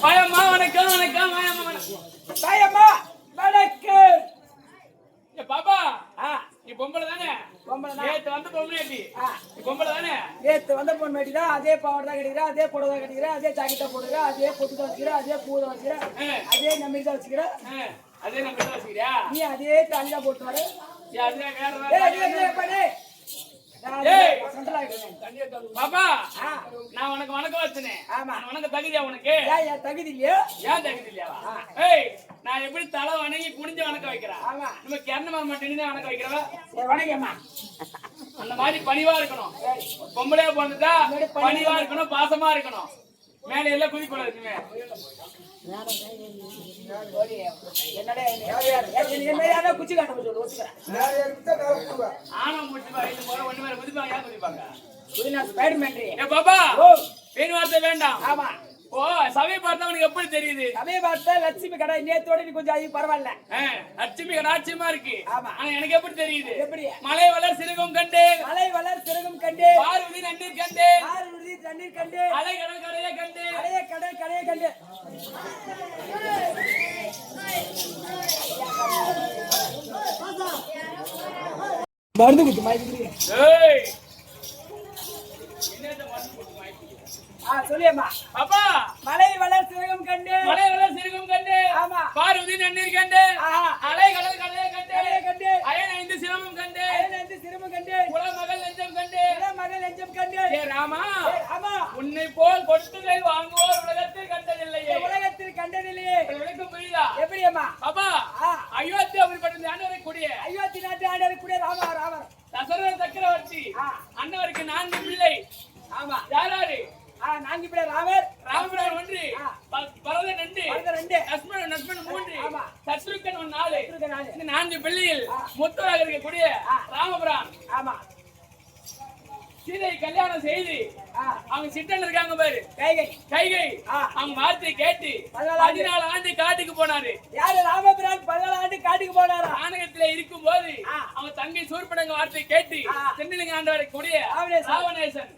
பயம்மா வணக்கம் வணக்கம் பயம்மா வணக்கம். பாப்பா நீ பொம்பளை தானே? நேத்து வந்த பொம்பளை பொம்பளை தானே? நேத்து வந்த பொண்ணு மேட்டிதான். அதே பாவாடை தான் கட்டிக்கிற, அதே புடவை தான் கட்டிக்கிற, அதே ஜாக்கெட்டா போடுற, அதே பொட்டு தான் வச்சுக்கிற, அதே பூ தான் வச்சுக்கிற, அதே நம்பி தான் வச்சுக்கிற, அதே நம்பி தான் வச்சுக்கிறியா? நீ அதே தாலியா போட்டு வர. பாப்பா நான் உனக்கு வணக்கம் வச்சனே. உனக்கு தகுதியா? உனக்கு தகுதி இல்லையா? ஏன் தகுதி இல்லையா? நான் எப்படி தலை வணங்கி குனிஞ்சு வணக்கம் வைக்கிறேன். நம்ம கிரணமா மட்டும் வணக்கம் வைக்கிறவ வணக்கம்மா. அந்த மாதிரி பணிவா இருக்கணும். பொம்பளையா போனதா பணிவா இருக்கணும், பாசமா இருக்கணும். மேல எல்லாம் குதிக்கூடாது. குச்சி காட்ட ஆனா ஒண்ணு குதிப்பாங்க. யார் குதிப்பாங்க? பாப்பா பெண் வார்த்தை வேண்டாம். ஆமா ஓ சபை பார்த்தா உனக்கு எப்படி தெரியுது? சபை பார்த்தா லட்சுமி கடை நேத்தோட நீ கொஞ்சம் அதிகம் பரவாயில்ல. லட்சுமி கடாட்சியமா இருக்கு. ஆமா ஆனா எனக்கு எப்படி தெரியுது? எப்படி? மலை வளர் சிறுகம் கண்டு, மலை வளர் சிறுகம் கண்டு, பார்வதி நன்னீர் கண்டு, பார்வதி தண்ணீர் கண்டு, அலை கடல் கரையை கண்டு, அலைய கடல் கரையை கண்டு. மருந்து குத்து மாய்க்கு. ஏய் என்னது மருந்து குத்து மாய்க்கு? சொல்லியம்மா. அப்பா மலை வளர் சிறுகம் கண்டு, மலை வளர் சிறுகம் கண்டு, ஆமா பார்வதி நன்னீர் கண்டு, அலை கடல் கரையை கண்டு, கண்டு அயன் 5 சிரமம் கண்டு, அயன் 5 சிரமம் கண்டு, குலமகள் நெஞ்சம் கண்டு, குலமகள் நெஞ்சம் கண்டு. ஏ ராமா, ஆமா உன்னை போல் கொடுத்துதை வாங்குவோர் உலகத்தில் கண்டதில்லையே, உலகத்தில் கண்டதில்லையே. உனக்கு புரியுதா? எப்படி அம்மா? அப்பா அயோத்தி அப்படிப்பட்ட ஆண்டவரை கூடிய, அயோத்தி நாட்டு ஆண்டவரை கூடிய ராமர், ராமர் தசரத சக்கரவர்த்தி அண்ணவருக்கு 4 பிள்ளை. ஆமா யாராரு? 4 பிள்ளை. ராமர், ராமபிரான் 1, பரதன் 2, லட்சுமணன் 3, சத்ருக்கன் 4. இந்த 4 பிள்ளையில் முத்தராக இருக்கக்கூடிய ராமபிரான் ஆமா சீதை கல்யாணம் செய்து அவங்க சிட்டன் இருக்காங்க பாரு, கைகை அவங்க வார்த்தையை கேட்டு 14 ஆண்டு காட்டுக்கு போனாரு. யாரு? ராமபிரான் 14 ஆண்டு காட்டுக்கு போனாரு. ஆனகத்திலே இருக்கும் போது அவங்க தங்கை சூர்பனங்க வார்த்தையை கேட்டு சென்னிலிங்க ஆண்டவரை கூடிய ராவணேசன்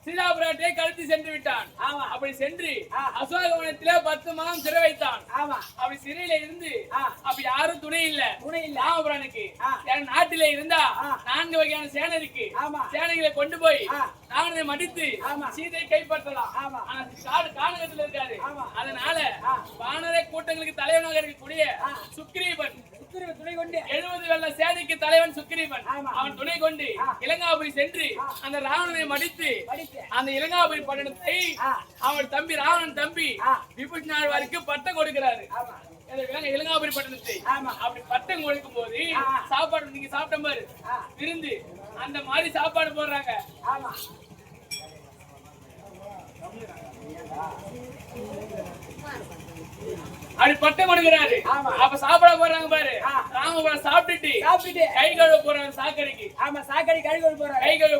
சீதா பிராட்டியை கடத்தி சென்று விட்டான். அப்படி சென்று அசோகவனத்திலே 10 மாதம் சிறை வைத்தான். அப்படி சிறையில இருந்து அப்படி யாரும் துணை இல்ல ராமபுரானுக்கு. நாட்டில இருந்தா 4 வகையான சேனை இருக்கு. சேனைகளை கொண்டு போய் ராவணனை மடித்து சீதையை கைப்பற்றலாம். ஆனா கானகத்துல இருக்காரு. அதனால வானர கூட்டங்களுக்கு தலைவனாக இருக்கக்கூடிய சுக்ரீவன் துணை கொண்டு 70 வெள்ள சேனைக்கு தலைவன் சுக்ரீவன் அவன் துணை கொண்டு இலங்காபுரி சென்று அந்த ராவணனை மடித்து அந்த இலங்காபுரி பட்டணத்தை அவன் தம்பி ராவணன் தம்பி விபூஷண ஆழ்வாருக்கு பட்டம் கொடுக்கிறாரு. இலங்காபுரி பட்டணத்தை அப்படி பட்டம் கொடுக்கும் போது சாப்பாடு நீங்க சாப்பிட்ட மாதிரி விருந்து அந்த மாதிரி சாப்பாடு போடுறாங்க. அப்படி பட்டம் கொடுக்கிறாரு. அப்ப சாப்பிட போறாங்க பாரு. ராமபுரம் சாப்பிட்டுட்டு கை கழுவ போறாங்க சாக்கடைக்கு. சாக்கடை கை கழுவ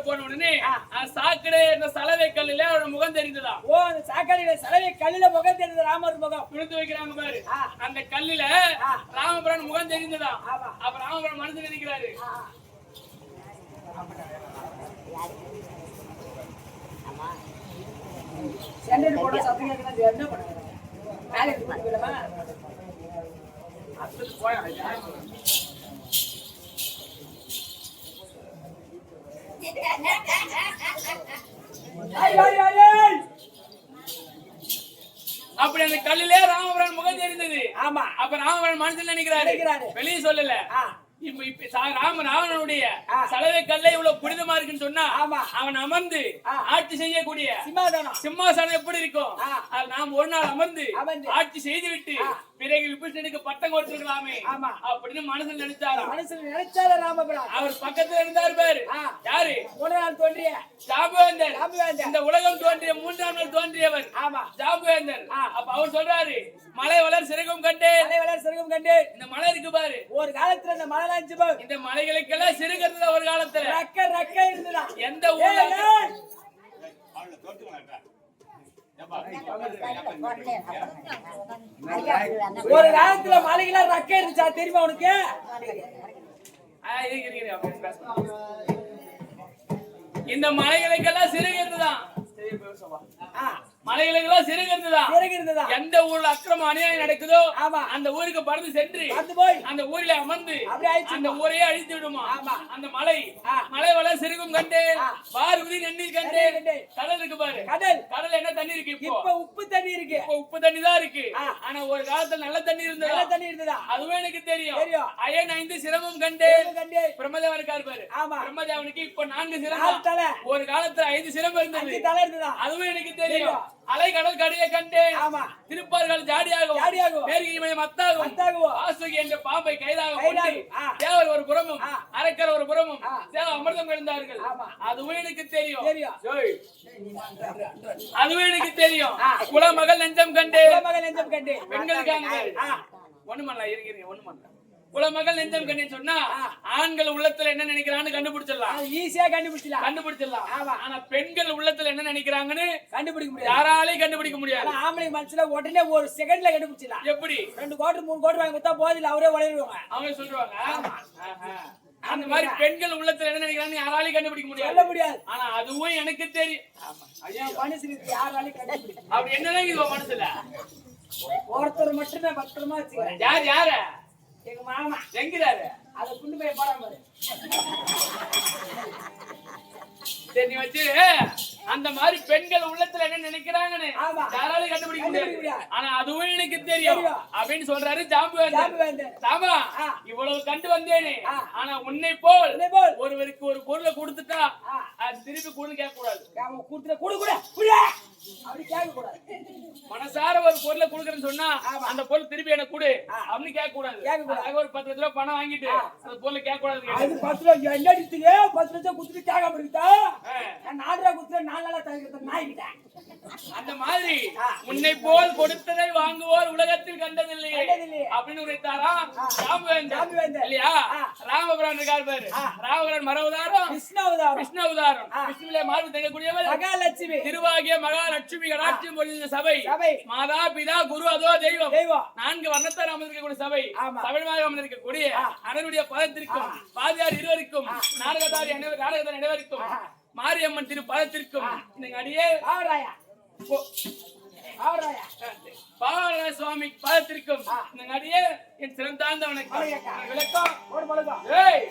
போன உடனே சாக்கடை சலவை கல்லுல அவரோட முகம் தெரிந்ததா? அந்த சாக்கடையில சலவை கல்லுல முகம் தெரிந்தது. ராமர் முகம் குளித்து வைக்கிறாங்க பாரு. அந்த கல்லுல ராமபுரம் முகம் தெரிந்ததா? அப்ப ராமபுரம் மனசு நினைக்கிறாரு, என்ன பண்ண அப்படி அந்த கல்லிலே ராமபுரம் முகம் தெரிந்தது. அப்ப ராமபுரம் மனசில் நினைக்கிறாரு, வெளியே சொல்லல. ராவணனுடைய சலவை கல்லை இவ்வளவு புனிதமா இருக்குன்னு சொன்னா அவன் அமர்ந்து ஆட்சி செய்யக்கூடிய சிம்மாசனம் எப்படி இருக்கும்? நாம் ஒரு நாள் அமர்ந்து ஆட்சி செய்து விட்டு பிறகு விபூஷணனுக்கு பட்டம் கொடுத்துருக்கலாமே அப்படின்னு மனசுல நினைச்சாரு ராமபுரம். அவர் பக்கத்துல இருந்தார் பாரு. யாரு? ஒரு நாள் தோன்றிய ஜாம்பவேந்தர். இந்த உலகம் தோன்றிய 3ஆம் நாள் தோன்றியவர் ஜாம்பவேந்தர். அப்ப அவர் சொல்றாரு, மலை வளர் சிறகும் கண்டேன். இந்த மலை இருக்கு பாரு, ஒரு காலத்துல இந்த மலை இந்த மலைகளுக்கெல்லாம் சிறுகிறது. ஒரு காலத்துல ரக்க இருந்ததா? எந்த ஊர்ல? ஒரு காலத்துல மலைகள ரக்க இருந்துச்சா தெரியுமா உனக்கு? இந்த மலைகளுக்கெல்லாம் சிறுகிறதுதான். மலைகளுக்கெல்லாம் சிறுகிறதுதான். எந்த ஊர்ல அக்கிரம அநியாயம் நடக்குதோ அந்த ஊருக்கு பறந்து சென்று அந்த ஊரில் அமர்ந்து அந்த ஊரையே அழித்து விடுமா. அந்த மலை வள சிறுகும் கண்டேன், பார்வதி நன்னீர் கண்டேன். கடல் இருக்கு பாரு. கடல் என்ன தண்ணி இருக்கு? இப்ப உப்பு தண்ணி இருக்கு. இப்ப உப்பு தண்ணி தான் இருக்கு. ஆனா ஒரு காலத்துல நல்ல தண்ணி இருந்ததா? அதுவே எனக்கு தெரியும். அயன் 5 சிரமம் கண்டேன். பிரம்மதேவன் இருக்காரு பாரு. பிரம்மதேவனுக்கு இப்ப 4 சிரமம். ஒரு காலத்துல 5 சிரமம் இருந்தது. அதுவே எனக்கு தெரியும். அலை கடல் கடையை கண்டேன். திருப்பார்கள் ஜாடியாகவும் மேற்கிமை மத்தாகவும் ஆசுகி என்ற பாம்பை கைதாக தேவர் ஒரு புறமும் அரக்கர் ஒரு புறமும் அமிர்தம் எழுந்தார்கள். அதுவே எனக்கு தெரியும். குலமகள் நெஞ்சம் கண்டேன். பெண்களுக்காக ஒண்ணு பண்ணல. ஒண்ணு குலமகள் நெஞ்சம் கண்டேன்னு சொன்னா ஆண்கள் உள்ளத்துல என்ன நினைக்கிறான்னு கண்டுபிடிச்சிடலாம். ஈஸியா கண்டுபிடிச்சிடலாம். ஆனா பெண்கள் உள்ளத்துல என்ன நினைக்கிறாங்கன்னு கண்டுபிடிக்க முடியாது. யாராலையும் கண்டுபிடிக்க முடியாது. ஆம்பளை மனசுல உடனே ஒரு செகண்ட்ல கண்டுபிடிச்சிடலாம். எப்படி? 2 கோடி 3 கோடி வாங்கி கொடுத்தா போதில்ல, அவரே உடையிடுவாங்க. அவங்க சொல்றாங்க. அந்த மாதிரி பெண்கள் உள்ளத்துல என்ன நினைக்கிறான்னு யாராலையும் கண்டுபிடிக்க முடியாது. ஆனா அதுவும் எனக்கு தெரியும். மனசுக்கு யாராலையும் கண்டுபிடிக்க அப்படி என்னதான் இது மனசுல ஒருத்தர் மட்டுமே பத்திரமா வச்சுக்கிறேன். யார? எங்க மாமா. எங்கிறாரு? அதை கொண்டு போய் போடாம சரி வச்சு. அந்த மாதிரி பெண்கள் உள்ளத்துல என்ன நினைக்கிறாங்கன்னு யாராலும் கண்டுபிடிக்க முடியாது. ஆனா அதுவும் எனக்கு தெரியும் அப்படின்னு சொல்றாரு ஜாம்பவேந்தர். சாமா, இவ்வளவு கண்டு வந்தேனே, ஆனா உன்னை போல் ஒருவருக்கு ஒரு பொருளை கொடுத்துட்டா அது திருப்பி கொடுன்னு கேட்க கூடாது. அப்படி கேட்க கூடாது. மனசார ஒரு பொருளை கொடுக்கறேன்னு சொன்னா அந்த பொருள் திருப்பி எனக்கு கொடு அப்படின்னு கேட்க கூடாது. ஒரு 10 லட்சம் ரூபாய் பணம் வாங்கிட்டு அந்த பொருளை கேட்க கூடாது. 10 லட்சம் என்ன 10 லட்சம் குடுத்துட்டு கேட்க முடியுதா? 4 ரூபாய் குடுத்து 4 நாளா தங்கிட்ட நாய்கிட்டேன். அந்த மாதிரி உன்னை போல் கொடுத்ததை வாங்குவோர் உலகத்தில் கண்டதில்லையே அப்படின்னு உரைத்தாரா ஜாம்பவேந்தர். இல்லையா? ராமபுரான் இருக்கார் பாரு. ராமபுரான் மரவதாரம் விஷ்ணு அவதாரம். விஷ்ணுவிலே மார்பு தங்கக்கூடியவர் மகாலட்சுமி. திருவாகிய மகாலட்சுமி கடாட்சியம் பொழிந்த சபை. மாதா பிதா குரு அதோ தெய்வம் 4 வர்ணத்தார் அமர்ந்திருக்கக்கூடிய சபை. சபையாக அமர்ந்திருக்கக்கூடிய அண்ணனுடைய பதத்திற்கும் பாதியார் இருவருக்கும் நாடகத்தார் அனைவருக்கும் மாரியம்மன் திருப்பதத்திற்கும் நீங்க அடியே பாவராய சுவாமி பாதத்திற்கும் நீங்க அடியே என் சிறந்தாழ்ந்த விளக்கம். ஏய்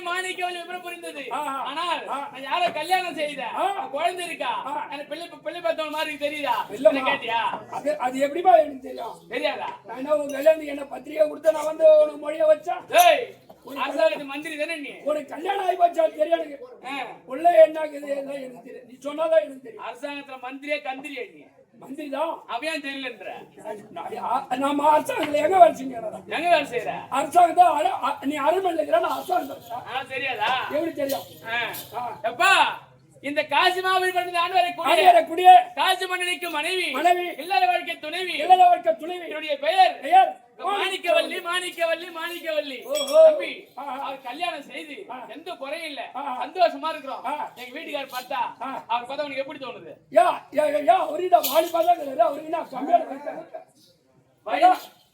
மாணிக்கவல்லி புரிந்தது. ஆனால் நான் யார கல்யாணம் செய்த குழந்தை இருக்கா எனக்கு பிள்ளை பார்த்தவங்க மாதிரி தெரியுதா? கேட்டியா? அது எப்படிமா எனக்கு தெரியும்? தெரியாதா? நான் உங்க கல்யாணத்துக்கு என்ன பத்திரிகை கொடுத்த நான் வந்து உனக்கு மொழிய வச்சா மந்திரி தானே நீ? உனக்கு கல்யாணம் ஆகி போச்சா தெரியும் எனக்கு. உள்ள என்ன எனக்கு தெரியும், நீ சொன்னாதான் எனக்கு தெரியும். அரசாங்கத்துல மந்திரியா கந்திரியா நீ? மந்திரி தான். அவையான் தெரியலன்ற நம்ம அரசாங்கத்துல எங்க வேலை செஞ்ச? எங்க வேலை செய்யற? அரசாங்கத்தான். நீ அரண்மனையில் இருக்கிற அரசாங்கம் தெரியாதா? எப்படி தெரியும்? எப்பா இந்த காசி மாவீர் பண்ணது ஆண்டவரை கூடிய காசி மன்னனுக்கு மனைவி இல்லற வாழ்க்கை துணைவி என்னுடைய பெயர் மாணிக்கவல்லி. தம்பி அவர் கல்யாணம் செய்து எந்த குறையும் இல்ல, சந்தோஷமா இருக்கிறோம். எங்க வீட்டுக்காரர் பார்த்தா அவர் பார்த்தா உனக்கு எப்படி தோணுது?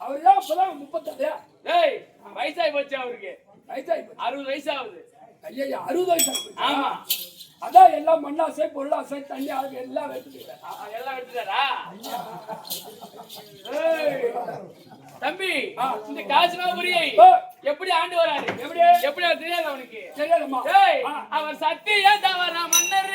அவருதான் 36. வயசாகி போச்சு அவருக்கு. 60 வயசாகுது. ஐயா 60 வயசு. ஆமா, அதான் எல்லாம் மண்ணாசை பொருளாசை தண்ணி ஆகு எல்லாம் எடுத்துட்டாரா? தம்பி இந்த காசிமாபுரியை எப்படி ஆண்டு வராரு? எப்படி தெரியாது அவனுக்கு? தெரியாதுமா. அவர் சத்திய தவறா மன்னர்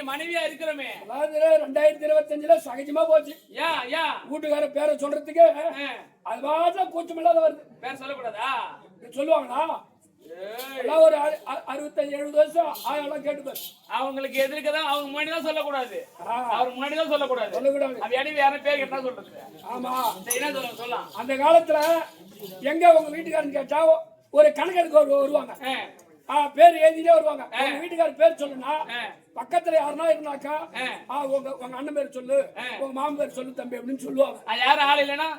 மனைவியா இருக்கிறோமே. 2025 சகஜமா போச்சு. வீட்டுக்கார பேரை சொல்றதுக்கு அது மாதிரி கூச்சமில்லாத வருது. பேர் சொல்லக்கூடாதா? சொல்லுவாங்களா? ஒரு 65-70 வருஷம் ஆயெல்லாம் கேட்டுப்பாரு. அவங்களுக்கு எதிர்க்கதான் அவங்க முன்னாடி தான் சொல்லக்கூடாது. அவர் முன்னாடி தான் சொல்லக்கூடாது. அது இடையில யாரும் பேர் கேட்டா சொல்றது. ஆமா, என்ன சொல்ல சொல்லலாம். அந்த காலத்துல எங்க உங்க வீட்டுக்காரன் கேட்டா ஒரு கணக்கெடுக்க வருவாங்க. பேர் எழுதிட்டே வருவாங்க. உங்க வீட்டுக்காரர் பேர் சொல்லுனா பக்கத்துல யாருன்னா இருந்தாக்கா உங்க அண்ணன் பேர் சொல்லு, உங்க மாமன் பேர் சொல்லு தம்பி அப்படின்னு சொல்லுவாங்க. யாரும் ஆள் இல்லைன்னா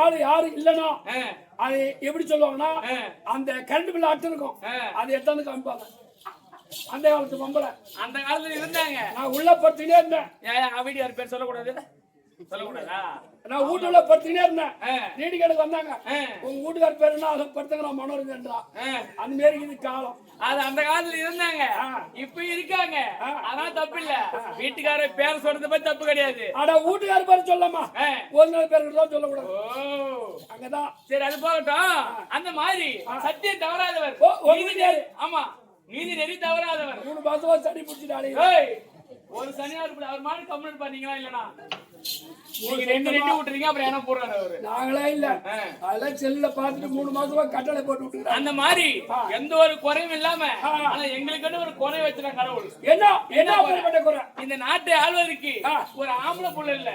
ஆளு யாரும் இல்லைன்னா அது எப்படி சொல்லுவாங்கன்னா அந்த கரண்ட் பில் அட்டு இருக்கும், அது எடுத்தாந்து காமிப்பாங்க. அந்த காலத்து பொம்பளை அந்த காலத்துல இருந்தாங்க. நான் உள்ள படுத்துக்கிட்டே இருந்தேன். ஏன் வீட்டுக்கார பேர் சொல்லக்கூடாது? சொல்லக்கூடாதா? நான் வீட்டுல படுத்துக்கிட்டே இருந்தேன். வீட்டுக்கு வந்தாங்க. உங்க வீட்டுக்கார பேர் என்ன? அதை படுத்துக்கிறான் மனோரஞ்சன்றா. அந்த மாரி இது காலம். அது அந்த காலத்துல இருந்தாங்க, இப்ப இருக்காங்க. அதான் தப்பு இல்ல. வீட்டுக்கார பேர் சொல்றது பத்தி தப்பு கிடையாது. ஆனா வீட்டுக்கார பேர் சொல்லலாமா? ஒரு நாள் பேர் தான் சொல்லக்கூடாது. அங்கதான். சரி, அது போகட்டும். அந்த மாதிரி சத்தியம் தவறாதவர். ஆமா, நீதி நெறி தவறாதவர். 3 மாசமா சனி பிடிச்சிட்டாலே. ஒரு சனியார் அவர் மாதிரி கம்ப்ளைண்ட் பண்ணீங்களா? இல்லனா நீங்க ரெண்டு விட்டுறீங்க, அப்புறம் என்ன போடுறாரு அவரு? நாங்களே இல்ல, அதெல்லாம் செல்ல பாத்துட்டு 3 மாசமா கட்டளை போட்டு விட்டுறாங்க. அந்த மாதிரி எந்த ஒரு குறையும் இல்லாம, ஆனா எங்களுக்கு ஒரு குறை வச்சுட்டான் கடவுள். என்ன குறை? இந்த நாட்டை ஆள்வதற்கு ஒரு ஆம்பளை புள்ள இல்ல.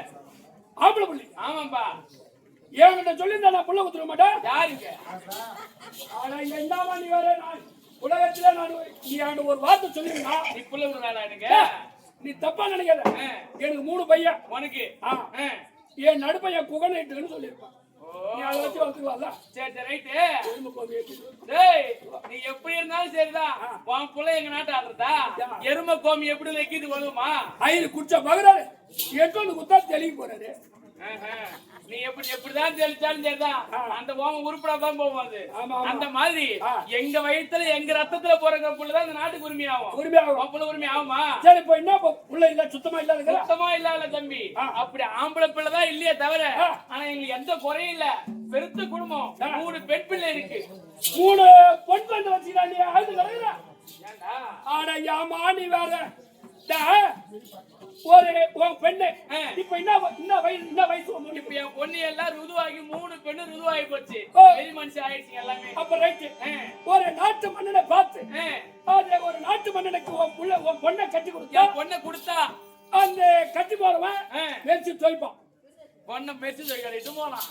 ஆம்பளை புள்ளி? ஆமாப்பா. என்கிட்ட சொல்லி நான் புள்ள குத்துற மாட்டேன். யாருங்க? ஆனா இங்க இந்தாமா நீ வேற உலகத்துல நீ ஒரு வார்த்தை சொல்லுங்க. நீ புள்ள விடுறாடா எனக்கு? நீ தப்பா நினைக்காத. எனக்கு 3 பையன். உனக்கு என் நடுப்பையன் குகனைட்டுன்னு சொல்லியிருப்பான். நீ அதை வச்சு வளர்த்துக்கலாம்ல? சரி, ரைட்டு. நீ எப்படி இருந்தாலும் சரிதான். உன் புள்ள எங்க நாட்டு ஆடுறதா? எரும கோமி எப்படி வைக்கிது வருமா? ஐயரு குடிச்ச பகறாரு 8 குத்தா தெளிவு போறாரு. நீ எப்படிதான் தெளிச்சாலும் சரிதான், அந்த ஓமம் உருப்படாதான் போகும். அது அந்த மாதிரி எங்க வயித்துல எங்க ரத்தத்துல போற புள்ளதான் இந்த நாட்டுக்கு உரிமையாகும். உரிமை ஆகுமா? சரி, இப்ப என்ன புள்ள இல்ல? சுத்தமா இல்லாத? சுத்தமா இல்லாத தம்பி. அப்படி ஆம்பளை பிள்ளைதான் இல்லையே தவிர, ஆனா எங்களுக்கு எந்த குறையும் இல்ல. பெருத்த குடும்பம், 3 பெண் பிள்ளை இருக்கு. 3 பொன் பிள்ளை வச்சுக்கிறா நீ? அது கிடையாது. ஆனா யாமா நீ வேற ஒரு பெண்ணு. இப்ப என்ன வயசு? இப்ப என் பொண்ணு எல்லாம் ருதுவாகி 3 பெண்ணு ருதுவாகி போச்சு. பெரிய மனுஷன் ஆயிடுச்சு எல்லாமே. அப்ப ரைட்டு. ஒரு நாட்டு மன்னனை பார்த்து ஒரு நாட்டு மன்னனுக்கு உன் பொண்ணை கட்டி கொடுத்தா, பொண்ணை கொடுத்தா அந்த கட்டி போறவன் மெரிச்சு துவைப்பான். பொண்ணை மெரிச்சு துவைக்கிட்டு போலாம்.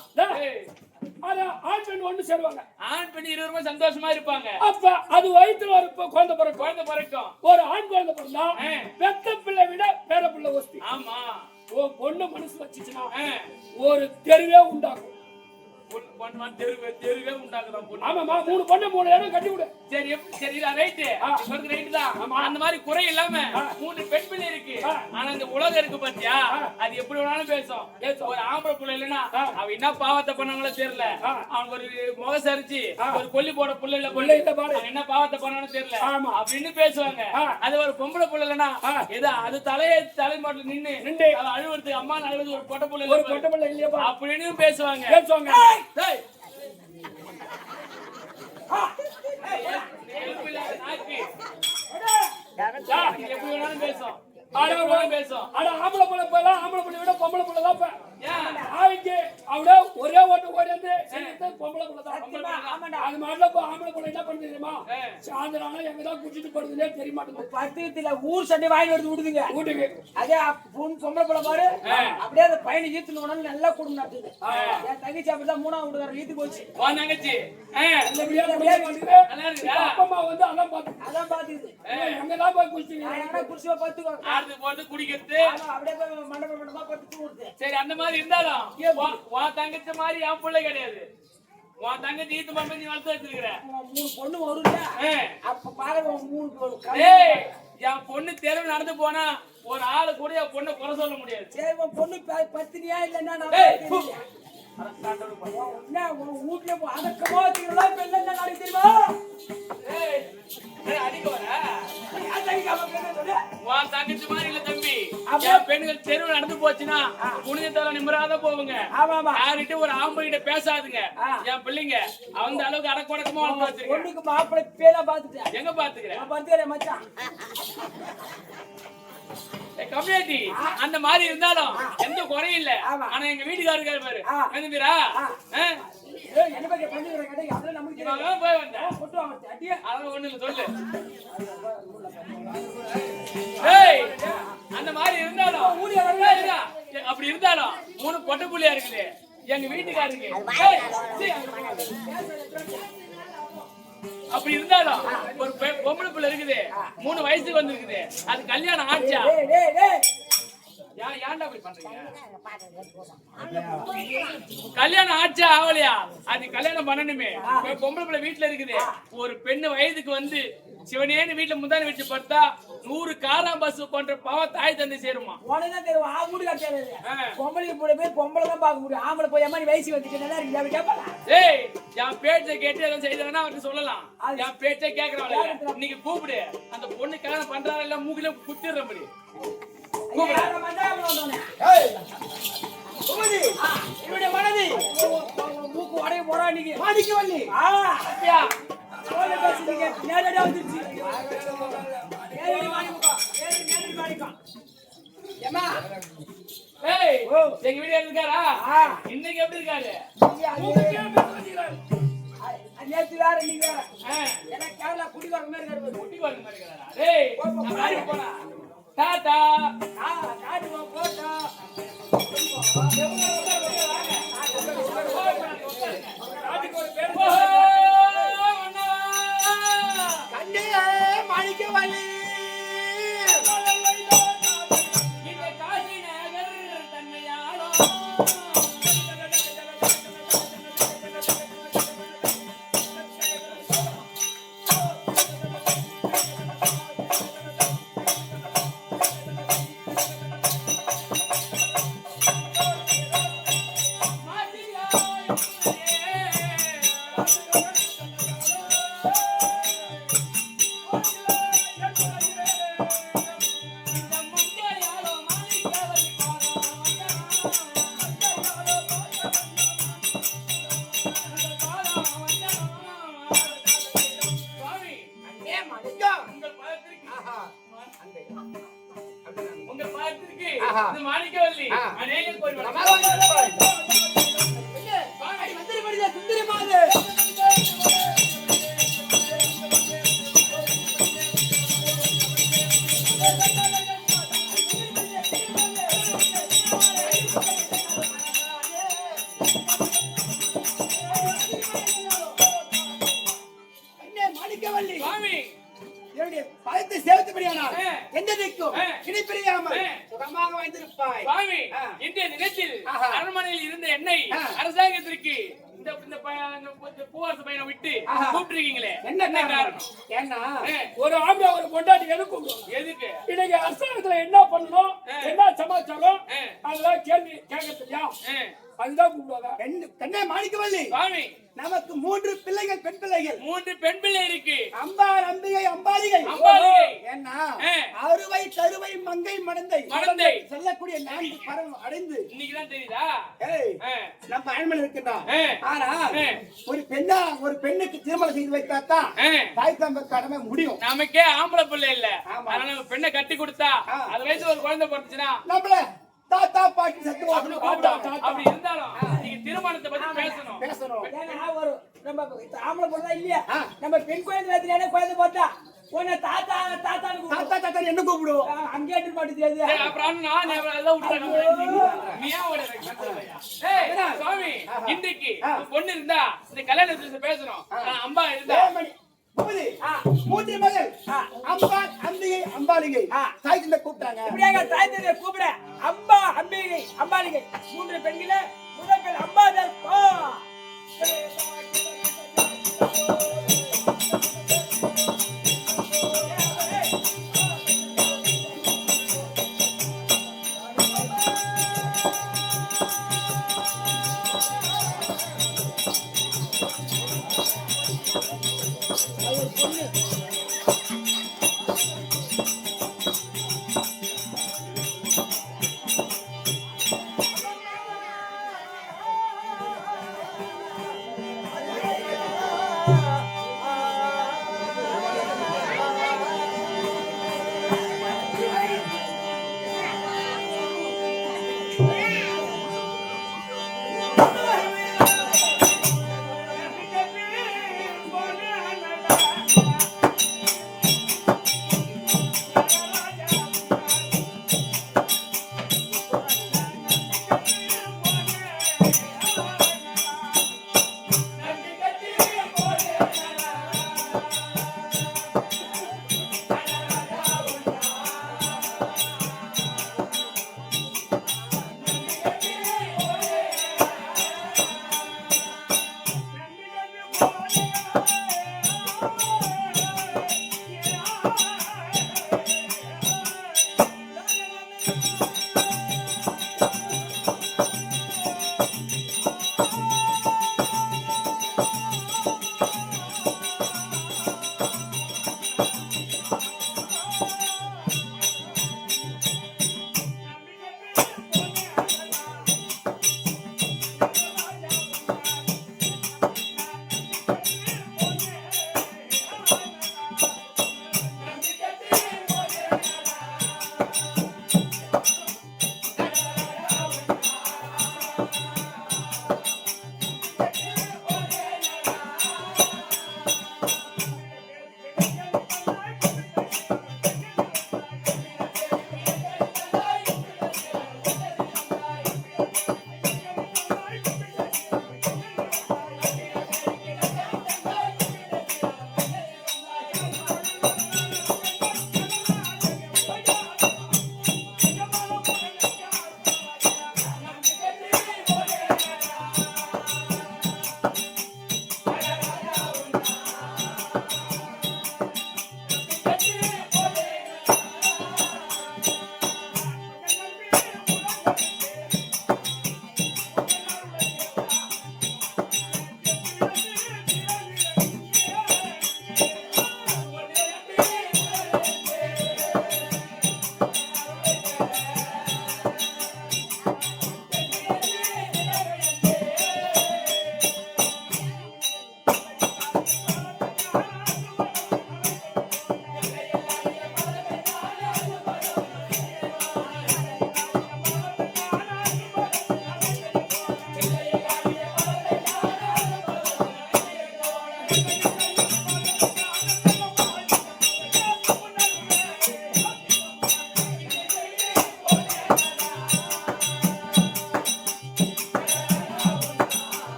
ஆண் பெண் ஒண்ணு சேருவாங்க. ஆண் பெண் 20 ரூபாய் சந்தோஷமா இருப்பாங்க. அப்ப அது வயிற்றுல ஒரு குழந்தை பிறக்கும். ஒரு ஆண் குழந்தை பிறந்தா பெத்த பிள்ளை விட பேர பிள்ளை ஒஸ்தி. ஆமா, பொண்ணு மனசு வச்சுச்சுன்னா ஒரு தெருவே உண்டாகும். தெருவே உண்டாக்குறோம். ஆமாமா, 3 பொண்ணு 3 இடம் கட்டி விடு. சரி சரி, ரைட்டு. ரைட்டு தான். அந்த மாதிரி குறை இல்லாம 3 பெண் பிள்ளை இருக்கு. ஆனா இந்த உலகம் இருக்கு பாத்தியா, அது எப்படி வேணாலும் பேசும். ஒரு ஆம்பளை பிள்ளை இல்லைன்னா அவ என்ன பாவத்தை பண்ணாங்களோ தெரியல. அவங்க ஒரு முகசரிச்சு ஒரு கொல்லி போட பிள்ளை இல்ல, என்ன பாவத்தை பண்ணாலும் தெரியல அப்படின்னு பேசுவாங்க. அது ஒரு பொம்பளை பிள்ளை இல்லைன்னா ஏதோ அது தலைமாட்டில் நின்று அழுவுறதுக்கு அம்மா அழுவது ஒரு பொட்டை பிள்ளை இல்லையா அப்படின்னு பேசுவாங்க. பேசும். ஆம்பளை பிள்ளை போயலாம். ஆம்பளை பிள்ளை விட பொம்பளை பிள்ளை தான். ஒரே ஓட்டு ஓடி பொம்பளை பிள்ளை தான். அது மாதிரி ஆம்பளை பிள்ளை என்ன பண்ணு தெரியுமா? சாயந்தரம் எங்கதான் குடிச்சிட்டு போடுதுன்னே தெரிய மாட்டேங்குது. பத்தியத்துல ஊர் சண்டை வாங்கி எடுத்து விடுதுங்க வீட்டுக்கு. அதே பொம்பளை பிள்ளை பாரு, அப்படியே அந்த பையனை ஈத்துன்னு நல்லா குடும்பம் நடத்துது. என் தங்கச்சி அப்படிதான் 3ஆவது வீட்டுக்காரர் ஈத்து போச்சு. தங்கச்சி அப்பா வந்து அதான் பாத்துக்குது. எங்கதான் போய் குடிச்சுவா பத்துக்கோ போட்டு குடிக்கிறது. அப்படியே மண்டபமா பத்து கொடுத்து. சரி, அந்த மாதிரி இருந்தாலும் உன் தங்கச்சி மாதிரி என் பிள்ளை கிடையாது. உன் தங்கச்சி ஈத்து பண்ணி நீ வளர்த்து வச்சிருக்கிற 3 பொண்ணு வரும்ல. அப்ப பாருங்க 3 என் பொண்ணு தெருவு நடந்து போனா ஒரு ஆளு கூட என் பொண்ணை குறை சொல்ல முடியாது. சரி, உன் பொண்ணு பத்தினியா இல்லன்னா வீட்டுல அடக்கமா தெரியுமா? தங்கச்சி மாதிரி இல்ல தம்பி. பெண்கள் தெருவு நடந்து போச்சுன்னா புனிதத்தால நிம்மராத போவுங்க. யார்கிட்ட ஒரு ஆம்பளை பேசாதுங்க. என் பிள்ளைங்க அந்த அளவுக்கு அடக்கொடக்கமா வளர்த்து வச்சிருக்கேன். மாப்பிள்ளை பேரா பாத்துட்டேன். எங்க பாத்துக்கிறேன்? பாத்துக்கிறேன் மச்சான். கம்யூனிட்டி அந்த மாதிரி இருந்தாலும் எந்த குறையும் இல்ல. ஆனா எங்க வீட்டுக்காரரு பாரு வந்துரா என்ன பத்தி பண்ணிக்கிறேன் கடை அதெல்லாம் நமக்கு நான் போய் வந்தேன். போட்டு வாங்க அடியே அத ஒண்ணு இல்ல சொல்லு. ஏய், அந்த மாதிரி இருந்தாலும் ஊதிய வரல. அப்படி இருந்தாலும் 3 பொட்டை புள்ளையா இருக்குது எங்க வீட்டுக்காரருக்கு. அப்படி இருந்தாலும் ஒரு பொம்பளை பிள்ளை இருக்குது 3 வயசுக்கு வந்திருக்குது. அது கல்யாணம் ஆச்சா? ஏன்டா அப்படி பண்றீங்க? கல்யாணம் ஆச்சா ஆவலையா? அது கல்யாணம் பண்ணணுமே. பொம்பளை பிள்ளை வீட்டுல இருக்குது. ஒரு பெண்ணு வயதுக்கு வந்து சிவனேன்னு வீட்டுல முந்தானி வச்சு படுத்தா 100 காராம் பஸ் கொண்ட பாவம் தாய் தந்தை சேருமா? உனதான் தெரியும். ஆம்பளை கட்டாது. பொம்பளைக்கு போய் பொம்பளை தான் பார்க்க முடியும். ஆம்பளை போய் மாதிரி வயசு வந்துட்டு நல்லா இருக்கு. அப்படி கேட்பாங்க. ஏய், என் பேச்சை கேட்டு எல்லாம் செய்தாங்கன்னா அவருக்கு சொல்லலாம். என் பேச்சை கேட்கறாங்க. இன்னைக்கு கூப்பிடு. அந்த பொண்ணு கல்யாணம் பண்றாங்க எல்லாம் மூக்கில குத்திடுற மாதிரி. என்னுடைய மனது மூக்கு உடைய போறா நீங்க மாடிக்க வள்ளி. நேரடியா வந்துருச்சு. நேரடி மாடிக்கா. நேரடி மாடிக்கா. ஏமா ஏய், எங்க வீட்டுல இருக்காரா? இன்னைக்கு எப்படி இருக்காரு? நேற்று வேற நீங்க வேற கேரளா குடிக்கு வர மாதிரி இருக்காரு. குடிக்கு வர மாதிரி இருக்காரா? டேய், போனா டாடா காட்டு போட்டா கண்டே மாணிக்க வள்ளி. இந்த காசி நகர் தன்னையாளோ உங்க பாத்திருக்கு இந்த மாணிக்கவல்லி அநேக கோயில் சுந்தரி மாது மாணிக்கவல்லி சுவாமி என்னுடைய பதத்தை சேவித்தபடியானால் எந்த திக்கும் இணைப்பிரியாமல் சுகமாக வைத்திருப்பாய். சுவாமி, இன்றைய தினத்தில் அரண்மனையில் இருந்த என்னை அரசாங்கத்திற்கு இந்த பூவாச பையனை விட்டு கூப்பிட்டுருக்கீங்களே, என்ன காரணம்? ஏன்னா ஒரு ஆம்பளை ஒரு பொண்டாட்டி எதுக்கு கூப்பிடுவாங்க? எதுக்கு? இன்னைக்கு அரசாங்கத்துல என்ன பண்ணணும், என்ன சமாச்சாரம், அதெல்லாம் கேள்வி கேட்கறியா? அதுதான் கூப்பிடுவாங்க. கண்ணே மாணிக்கவல்லி, சுவாமி, நமக்கு 3 பிள்ளைகள், பெண் பிள்ளைகள். 3 பெண் பிள்ளை இருக்கு. அம்பாள், அம்பிகை, அம்பாலிகை. ஏன்னா அறுவை தருவை மங்கை மடந்தை சொல்லக்கூடிய 4 பரம் அடைந்து இன்னைக்குதான் தெரியுதா? நம்ம அரண்மனை இருக்கின்றோம். ஆனா ஒரு பெண்ணுக்கு திருமணம் செய்து வைத்தாதான் தாய் தந்தை கடமை முடியும். நமக்கே ஆம்பளை பிள்ளை இல்ல, அதனால நம்ம பெண்ணை கட்டி கொடுத்தா அது வயசு ஒரு குழந்தை பிறந்துச்சுன்னா நம்மள தாத்தா பாட்டி சத்து அப்படி இருந்தாலும் நீங்க திருமணத்தை பத்தி பேசணும். ஏன்னா ஒரு நம்ம ஆம்பளை பொண்ணா இல்லையா, நம்ம பெண் குழந்தை வேத்திலே குழந்தை போட்டா உன்னை தாத்தா தாத்தா என்ன கூப்பிடுவோம்? அங்கே பாட்டு தெரியாது. அப்புறம் நான் எல்லாம் விட்டுறேன். நீ ஏன் ஓடுற? சுவாமி, இன்றைக்கு பொண்ணு இருந்தா இந்த கல்யாணத்தை பேசணும். அம்பா இருந்தா 3 மகள் அம்பாள், அம்பிகை, அம்பாலிகை. தாய் தந்தை கூப்பிட்டாங்க. இப்படியாக தாய் தந்தை கூப்பிட அம்பா, அம்பிகை, அம்பாலிகை 3 பெண்கள முதல் பெண் அம்பாதல்.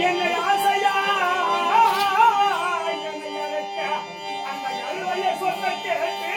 என்னை ஆசையா என்னை அழைக்க அந்த அருளைய சொல்ல கேட்டு